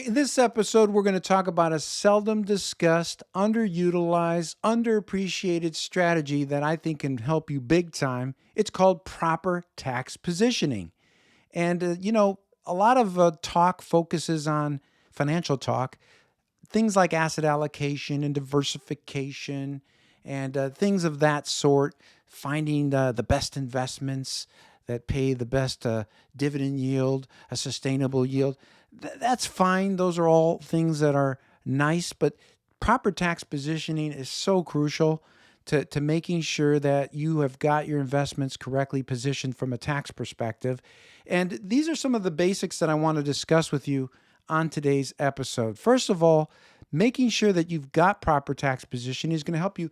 In this episode, we're going to talk about a seldom discussed, underutilized, underappreciated strategy that I think can help you big time. It's called proper tax positioning. And, a lot of talk focuses on financial talk, things like asset allocation and diversification and things of that sort, finding the best investments that pay the best dividend yield, a sustainable yield. That's fine. Those are all things that are nice, but proper tax positioning is so crucial to making sure that you have got your investments correctly positioned from a tax perspective. And these are some of the basics that I want to discuss with you on today's episode. First of all, making sure that you've got proper tax positioning is going to help you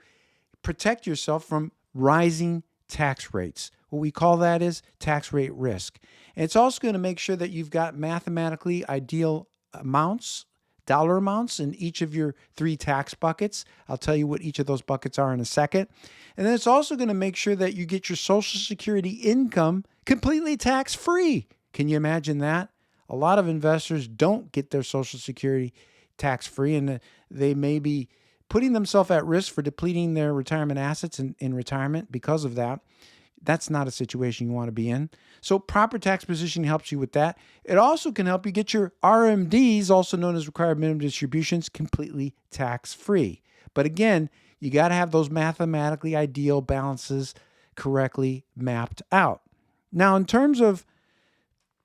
protect yourself from rising tax rates. What we call that is tax rate risk. And it's also going to make sure that you've got mathematically ideal amounts, dollar amounts in each of your three tax buckets. I'll tell you what each of those buckets are in a second. And then it's also going to make sure that you get your Social Security income completely tax free. Can you imagine that? A lot of investors don't get their Social Security tax free, and they may be putting themselves at risk for depleting their retirement assets in retirement because of that. That's not a situation you want to be in. So proper tax positioning helps you with that. It also can help you get your RMDs, also known as required minimum distributions, completely tax-free. But again, you got to have those mathematically ideal balances correctly mapped out. Now, in terms of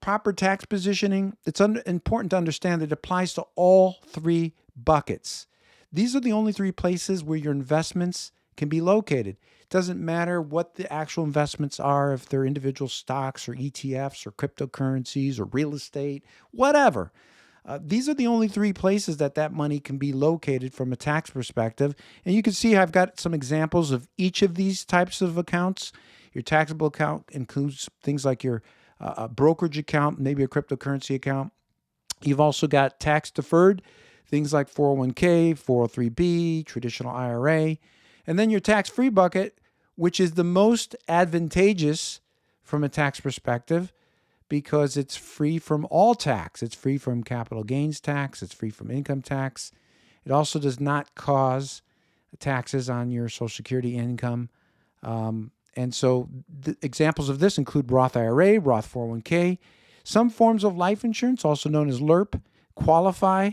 proper tax positioning, it's important to understand that it applies to all three buckets. These are the only three places where your investments can be located. It doesn't matter what the actual investments are, if they're individual stocks or ETFs or cryptocurrencies or real estate, whatever. These are the only three places that money can be located from a tax perspective. And you can see I've got some examples of each of these types of accounts. Your taxable account includes things like your a brokerage account, maybe a cryptocurrency account. You've also got tax deferred, things like 401k, 403b, traditional IRA. And then your tax-free bucket, which is the most advantageous from a tax perspective because it's free from all tax. It's free from capital gains tax. It's free from income tax. It also does not cause taxes on your Social Security income. And so the examples of this include Roth IRA, Roth 401k. Some forms of life insurance, also known as LIRP, qualify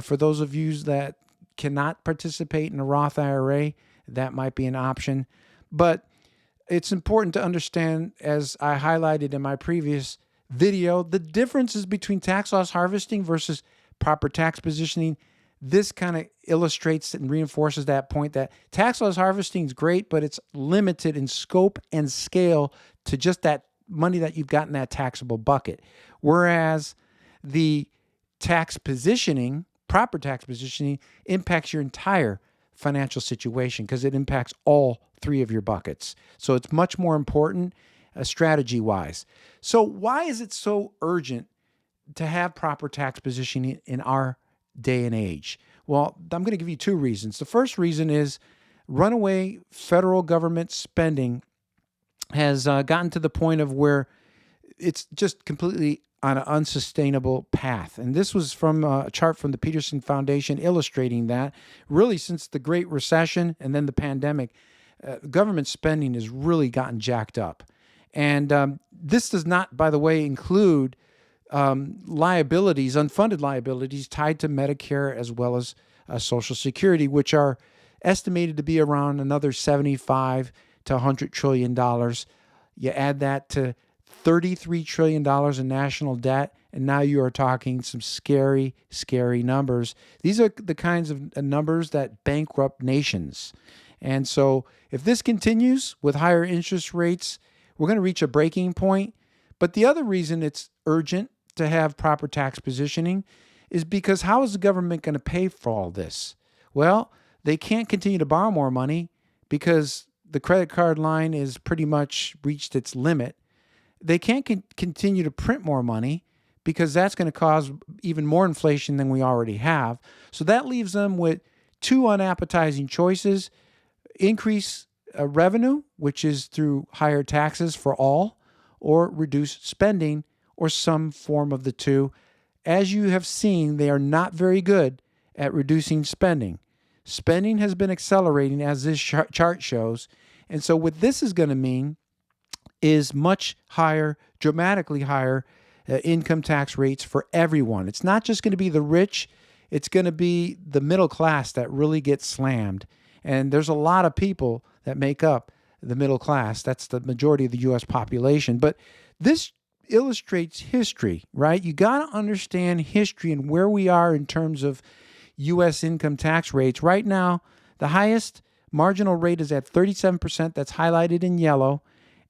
for those of you that cannot participate in a Roth IRA. That might be an option. But it's important to understand, as I highlighted in my previous video, the differences between tax loss harvesting versus proper tax positioning. This kind of illustrates and reinforces that point that tax loss harvesting is great, but it's limited in scope and scale to just that money that you've got in that taxable bucket. Whereas the tax positioning, proper tax positioning, impacts your entire financial situation because it impacts all three of your buckets. So it's much more important strategy-wise. So why is it so urgent to have proper tax positioning in our day and age? Well, I'm going to give you two reasons. The first reason is runaway federal government spending has gotten to the point of where it's just completely on an unsustainable path. And this was from a chart from the Peterson Foundation illustrating that really since the Great Recession and then the pandemic, government spending has really gotten jacked up. And this does not, by the way, include liabilities, unfunded liabilities tied to Medicare as well as Social Security, which are estimated to be around another $75 to $100 trillion. You add that to $33 trillion in national debt, and now you are talking some scary, scary numbers. These are the kinds of numbers that bankrupt nations. And so if this continues with higher interest rates, we're going to reach a breaking point. But the other reason it's urgent to have proper tax positioning is because how is the government going to pay for all this? Well, they can't continue to borrow more money because the credit card line is pretty much reached its limit. They can't continue to print more money because that's going to cause even more inflation than we already have. So that leaves them with two unappetizing choices: increase revenue, which is through higher taxes for all, or reduce spending, or some form of the two. as you have seen, they are not very good at reducing spending. Spending has been accelerating, as this chart shows. And so what this is going to mean is much higher, dramatically higher income tax rates for everyone. It's not just going to be the rich, it's going to be the middle class that really gets slammed. And there's a lot of people that make up the middle class. That's the majority of the U.S. population. But this illustrates history, right? You got to understand history and where we are in terms of U.S. income tax rates. Right now, the highest marginal rate is at 37%. That's highlighted in yellow.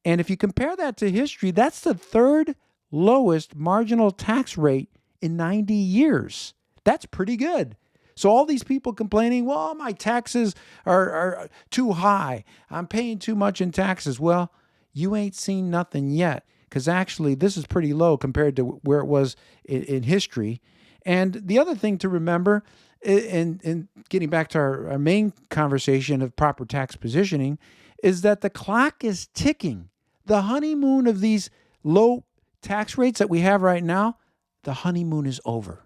And if you compare that to history, that's the third lowest marginal tax rate in 90 years. That's pretty good. So all these people complaining, well, my taxes are too high. I'm paying too much in taxes. Well, you ain't seen nothing yet, because actually this is pretty low compared to where it was in history. And the other thing to remember, in getting back to our main conversation of proper tax positioning, is that the clock is ticking. The honeymoon of these low tax rates that we have right now, the honeymoon is over.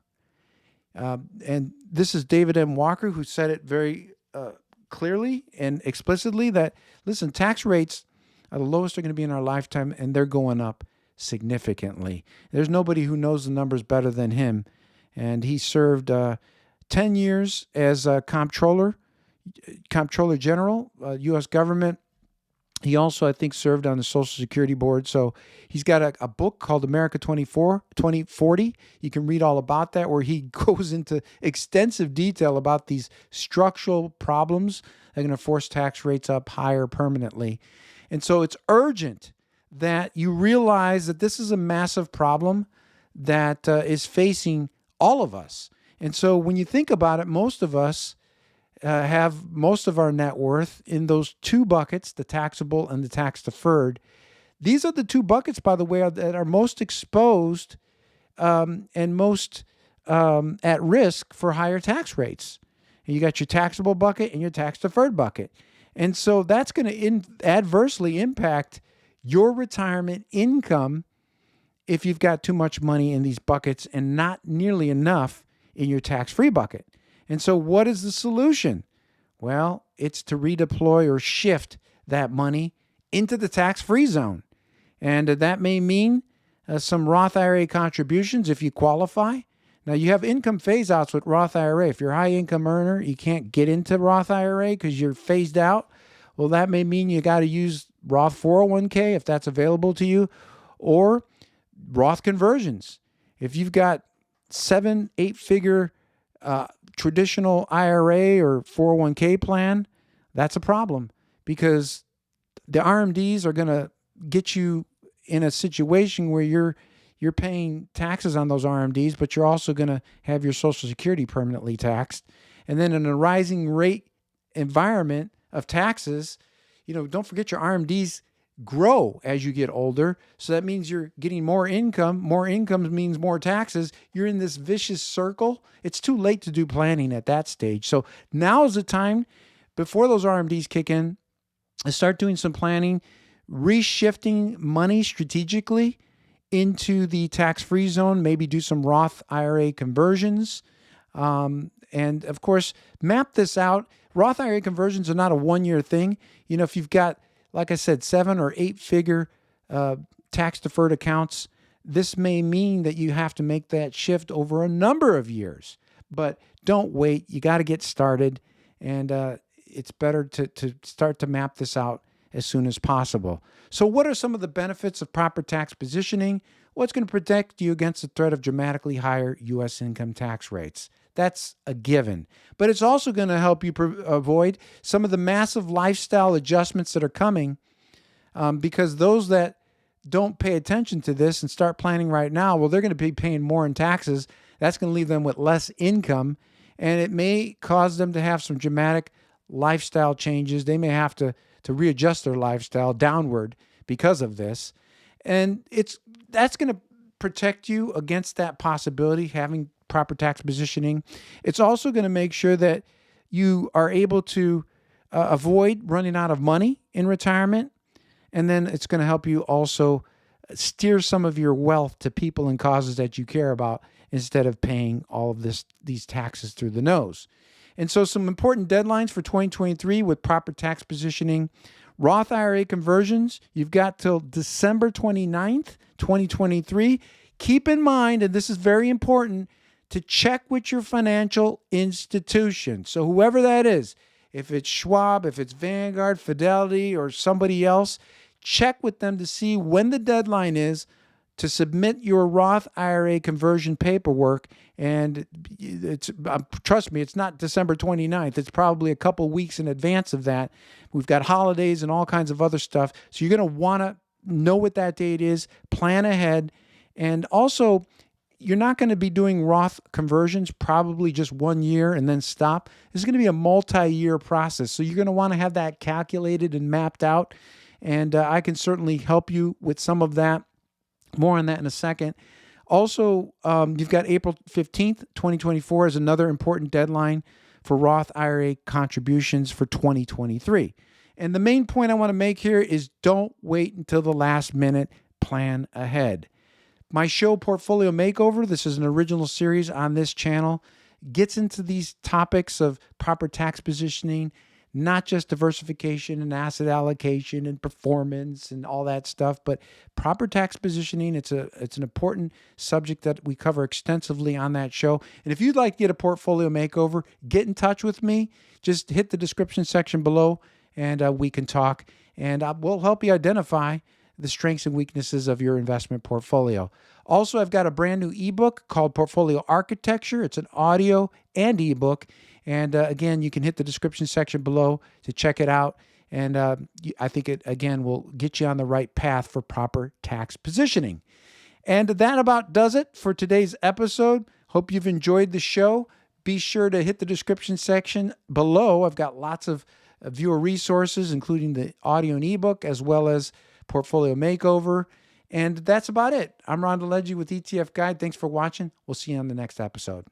And this is David M. Walker, who said it very clearly and explicitly that, listen, tax rates are the lowest they're going to be in our lifetime, and they're going up significantly. There's nobody who knows the numbers better than him. And he served 10 years as a comptroller general, U.S. government. He also, I think, served on the Social Security Board. So he's got a book called America 2040. You can read all about that, where he goes into extensive detail about these structural problems that are going to force tax rates up higher permanently. And so it's urgent that you realize that this is a massive problem that is facing all of us. And so when you think about it, most of us have most of our net worth in those two buckets, the taxable and the tax deferred. These are the two buckets, by the way, that are most exposed and most at risk for higher tax rates. And you got your taxable bucket and your tax deferred bucket. And so that's going to adversely impact your retirement income if you've got too much money in these buckets and not nearly enough in your tax-free bucket. And so what is the solution? Well, it's to redeploy or shift that money into the tax-free zone. And that may mean some Roth IRA contributions if you qualify. Now, you have income phase-outs with Roth IRA. If you're a high-income earner, you can't get into Roth IRA because you're phased out. Well, that may mean you got to use Roth 401k if that's available to you, or Roth conversions. If you've got 7-8-figure traditional IRA or 401k plan, that's a problem, because the RMDs are going to get you in a situation where you're paying taxes on those RMDs, but you're also going to have your Social Security permanently taxed. And then in a rising rate environment of taxes, don't forget your RMDs grow as you get older. So that means you're getting more income. More income means more taxes. You're in this vicious circle. It's too late to do planning at that stage. So now is the time, before those RMDs kick in, to start doing some planning, reshifting money strategically into the tax-free zone, maybe do some Roth IRA conversions. And of course, map this out. Roth IRA conversions are not a one-year thing. If you've got, like I said, 7 or 8-figure tax-deferred accounts, this may mean that you have to make that shift over a number of years. But don't wait. You got to get started. And it's better to start to map this out as soon as possible. So what are some of the benefits of proper tax positioning? Well, it's going to protect you against the threat of dramatically higher U.S. income tax rates. That's a given. But it's also going to help you avoid some of the massive lifestyle adjustments that are coming, because those that don't pay attention to this and start planning right now, well, they're going to be paying more in taxes. That's going to leave them with less income, and it may cause them to have some dramatic lifestyle changes. They may have to readjust their lifestyle downward because of this. And that's going to protect you against that possibility, having proper tax positioning. It's also going to make sure that you are able to avoid running out of money in retirement. And then it's going to help you also steer some of your wealth to people and causes that you care about instead of paying all of these taxes through the nose. And so some important deadlines for 2023 with proper tax positioning. Roth IRA conversions, you've got till December 29th, 2023. Keep in mind, and this is very important, to check with your financial institution. So whoever that is, if it's Schwab, if it's Vanguard, Fidelity, or somebody else, check with them to see when the deadline is to submit your Roth IRA conversion paperwork. And trust me, it's not December 29th. It's probably a couple weeks in advance of that. We've got holidays and all kinds of other stuff. So you're going to want to know what that date is, plan ahead. And also, you're not going to be doing Roth conversions probably just 1 year and then stop. This is going to be a multi-year process. So you're going to want to have that calculated and mapped out. And I can certainly help you with some of that. More on that in a second. Also, you've got April 15th, 2024 is another important deadline for Roth IRA contributions for 2023. And the main point I want to make here is don't wait until the last minute. Plan ahead. My show, Portfolio Makeover, this is an original series on this channel, gets into these topics of proper tax positioning, not just diversification and asset allocation and performance and all that stuff, but proper tax positioning. It's an important subject that we cover extensively on that show. And if you'd like to get a portfolio makeover, get in touch with me. Just hit the description section below and we can talk. And we'll help you identify the strengths and weaknesses of your investment portfolio. Also, I've got a brand new ebook called Portfolio Architecture. It's an audio and ebook. And again, you can hit the description section below to check it out. And I think it, again, will get you on the right path for proper tax positioning. And that about does it for today's episode. Hope you've enjoyed the show. Be sure to hit the description section below. I've got lots of viewer resources, including the audio and ebook, as well as Portfolio Makeover. And that's about it. I'm Ron DeLegge with ETF Guide. Thanks for watching. We'll see you on the next episode.